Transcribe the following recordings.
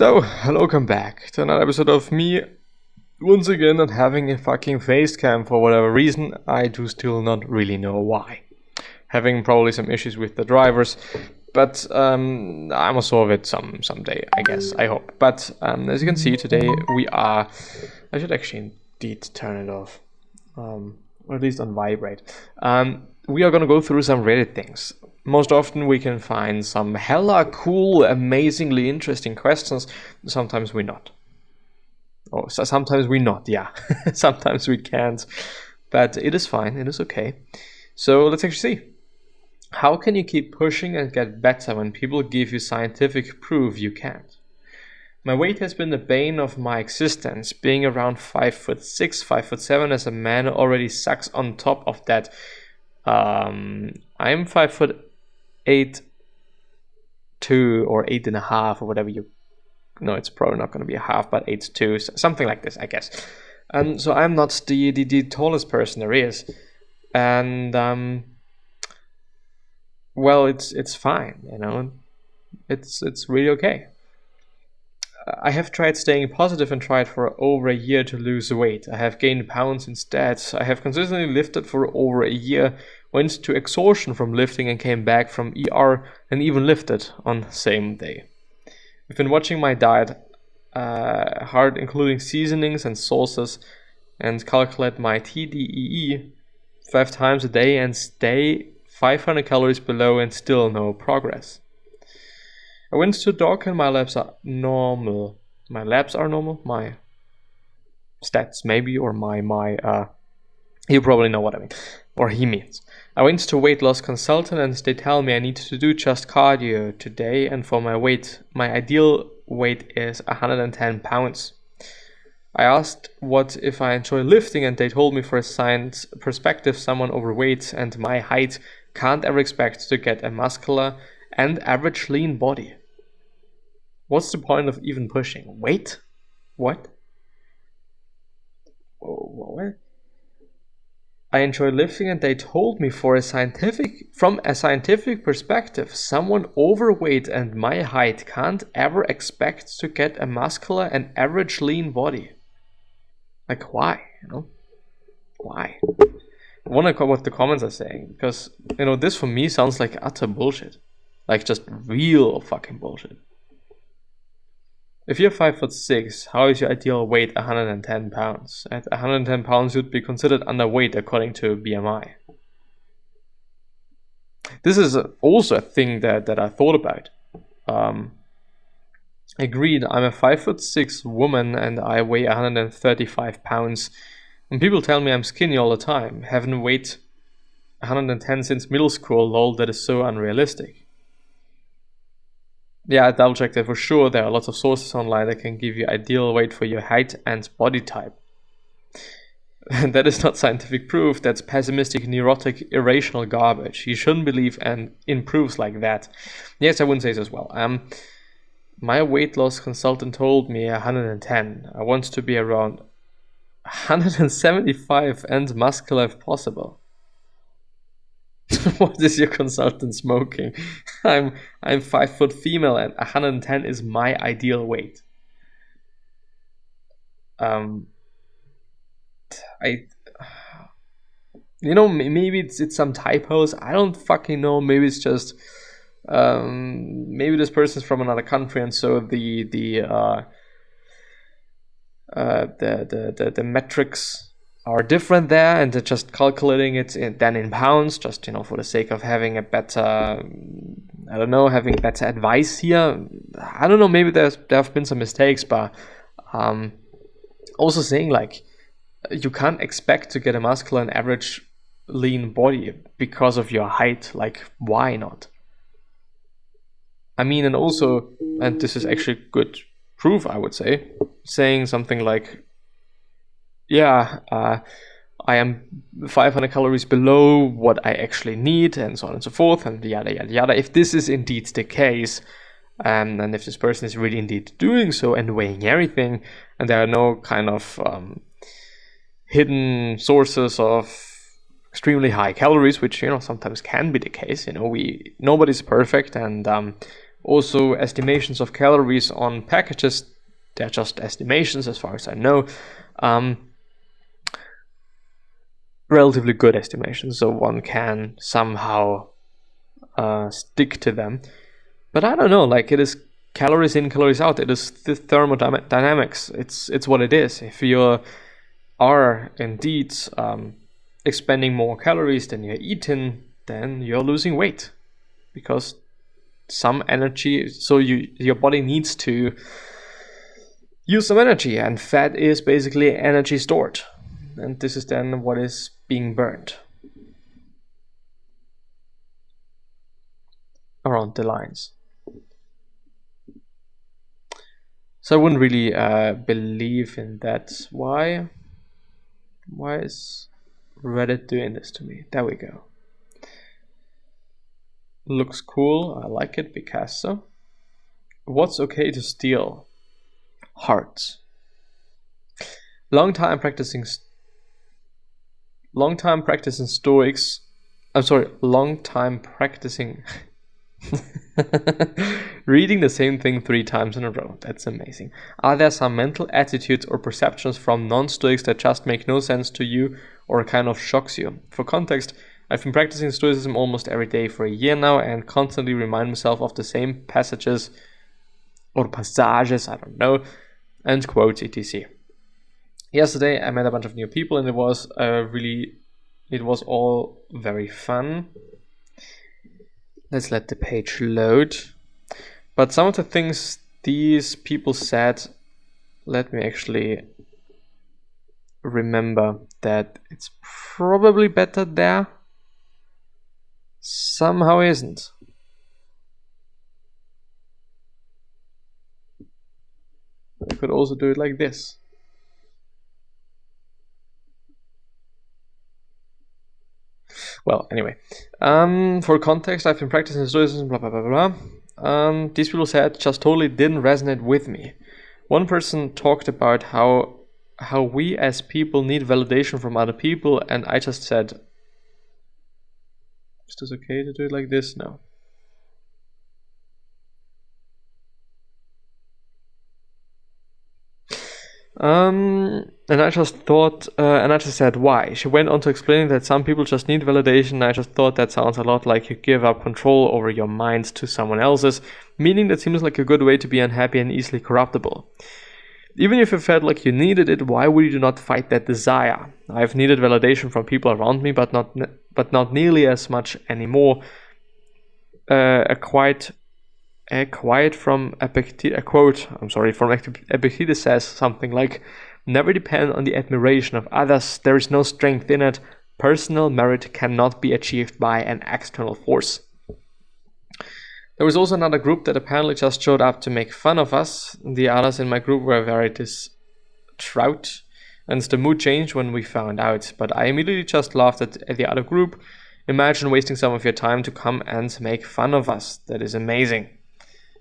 So, welcome back to another episode of me once again not having a fucking face cam for whatever reason. I do still not really know why. Having probably some issues with the drivers, but I must solve it someday, I guess, I hope. But as you can see today I should actually indeed turn it off, or at least on vibrate. We are gonna go through some Reddit things. Most often we can find some hella cool, amazingly interesting questions. Sometimes we not. Or sometimes we not, yeah. Sometimes we can't. But it is fine, it is okay. So let's actually see. How can you keep pushing and get better when people give you scientific proof you can't? My weight has been the bane of my existence. Being around 5'6", 5'7" as a man already sucks. On top of that, I'm 5'8", 2 or 8.5 or whatever you. No, it's probably not going to be a half, but 8'2", something like this, I guess. So I'm not the tallest person there is, and well, it's fine, you know. It's really okay. I have tried staying positive and tried for over a year to lose weight. I have gained pounds instead. I have consistently lifted for over a year, went to exhaustion from lifting and came back from ER and even lifted on the same day. I've been watching my diet hard, including seasonings and sauces, and calculate my TDEE 5 times a day and stay 500 calories below and still no progress. I went to doc and my labs are normal. My labs are normal? My stats maybe, or you probably know what I mean, or he means. I went to weight loss consultant and they tell me I need to do just cardio today, and for my weight, my ideal weight is 110 pounds. I asked what if I enjoy lifting, and they told me for a science perspective someone overweight and my height can't ever expect to get a muscular and average lean body. What's the point of even pushing? Wait? What? What? I enjoy lifting and they told me from a scientific perspective, someone overweight and my height can't ever expect to get a muscular and average lean body. Like, why? You know? Why? I wonder what the comments are saying, because, you know, this for me sounds like utter bullshit. Like, just real fucking bullshit. If you're 5'6", how is your ideal weight 110 pounds? At 110 pounds, you'd be considered underweight according to BMI. This is also a thing that I thought about. Agreed, I'm a 5'6" woman and I weigh 135 pounds. And people tell me I'm skinny all the time. Haven't weighed 110 since middle school. Lol, that is so unrealistic. Yeah, I double checked that for sure. There are lots of sources online that can give you ideal weight for your height and body type. And that is not scientific proof. That's pessimistic, neurotic, irrational garbage. You shouldn't believe in proofs like that. Yes, I wouldn't say so as well. My weight loss consultant told me 110. I want to be around 175 and muscular if possible. What is your consultant smoking? I'm 5 foot female and 110 is my ideal weight. Maybe it's some typos. I don't fucking know. Maybe it's just maybe this person's from another country, and so the metrics are different there, and they're just calculating it then in pounds, just, you know, for the sake of having a better, having better advice here. I don't know, maybe there have been some mistakes, but also saying, like, you can't expect to get a muscular and average lean body because of your height. Like, why not? I mean, and this is actually good proof, I would say, saying something like, yeah, I am 500 calories below what I actually need, and so on and so forth, and yada yada yada. If this is indeed the case, and if this person is really indeed doing so and weighing everything, and there are no kind of hidden sources of extremely high calories, which, you know, sometimes can be the case. You know, nobody's perfect, and Also, estimations of calories on packages, they're just estimations as far as I know. Relatively good estimations, so one can somehow stick to them. But I don't know, like, it is calories in, calories out. It is the thermodynamics. It's what it is. If you are indeed expending more calories than you're eating, then you're losing weight because some energy. So your body needs to use some energy, and fat is basically energy stored, and this is then what is being burned around the lines. So I wouldn't really believe in that. Why is Reddit doing this to me? There we go. Looks cool. I like it. Picasso. What's okay to steal? Hearts. Long time practicing Stoics. I'm sorry. Long time practicing. Reading the same thing 3 times in a row. That's amazing. Are there some mental attitudes or perceptions from non-Stoics that just make no sense to you or kind of shocks you? For context, I've been practicing Stoicism almost every day for a year now and constantly remind myself of the same passages or passages, I don't know, and quotes etc. Yesterday I met a bunch of new people and it was all very fun. Let's let the page load. But some of the things these people said, let me actually remember that it's probably better there. Somehow isn't. I could also do it like this. Well, anyway. For context, I've been practicing Stoicism, blah, blah, blah, blah. These people said just totally didn't resonate with me. One person talked about how we as people need validation from other people, and I just said, is this okay to do it like this? No. And I just thought, and I just said, why? She went on to explain that some people just need validation. I just thought that sounds a lot like you give up control over your mind to someone else's, meaning that seems like a good way to be unhappy and easily corruptible. Even if you felt like you needed it, why would you not fight that desire? I've needed validation from people around me, but not nearly as much anymore. A quote from Epictetus says something like, "Never depend on the admiration of others. There is no strength in it. Personal merit cannot be achieved by an external force." There was also another group that apparently just showed up to make fun of us. The others in my group were very distraught, and the mood changed when we found out. But I immediately just laughed at the other group. Imagine wasting some of your time to come and make fun of us. That is amazing.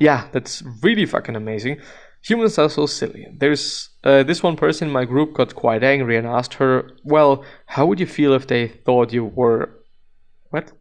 Yeah, that's really fucking amazing. Humans are so silly. There's this one person in my group got quite angry and asked her, well, how would you feel if they thought you were... What?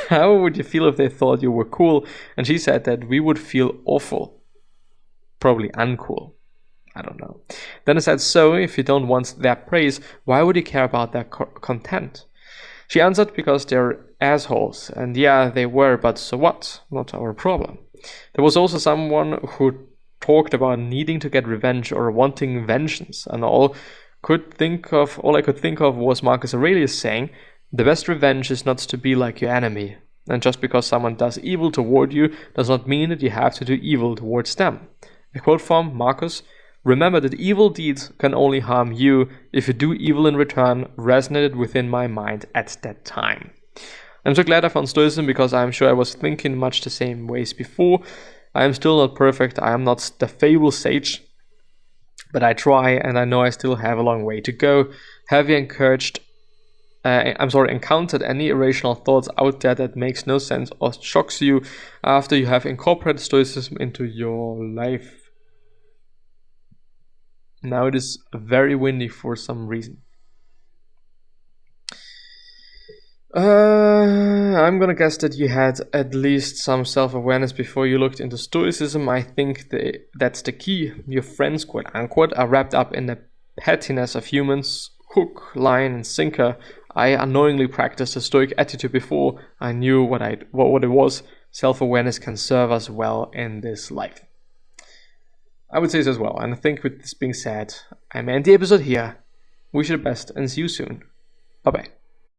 How would you feel if they thought you were cool? And she said that we would feel awful. Probably uncool. I don't know. Then I said, so if you don't want their praise, why would you care about their content? She answered, because they're assholes. And yeah, they were, but so what? Not our problem. There was also someone who talked about needing to get revenge or wanting vengeance, and all I could think of was Marcus Aurelius saying, the best revenge is not to be like your enemy. And just because someone does evil toward you does not mean that you have to do evil towards them. A quote from Marcus, remember that evil deeds can only harm you. If you do evil in return, resonated within my mind at that time. I'm so glad I found Stoicism, because I'm sure I was thinking much the same ways before. I am still not perfect. I am not the fable sage, but I try, and I know I still have a long way to go. Have you encountered any irrational thoughts out there that makes no sense or shocks you after you have incorporated Stoicism into your life? Now it is very windy for some reason. I'm gonna guess that you had at least some self-awareness before you looked into Stoicism. I think that's the key. Your friends, quote unquote, are wrapped up in the pettiness of humans. Hook, line, and sinker. I unknowingly practiced a Stoic attitude before I knew what it was. Self-awareness can serve us well in this life. I would say so as well. And I think with this being said, I'm end the episode here. Wish you the best and see you soon. Bye bye.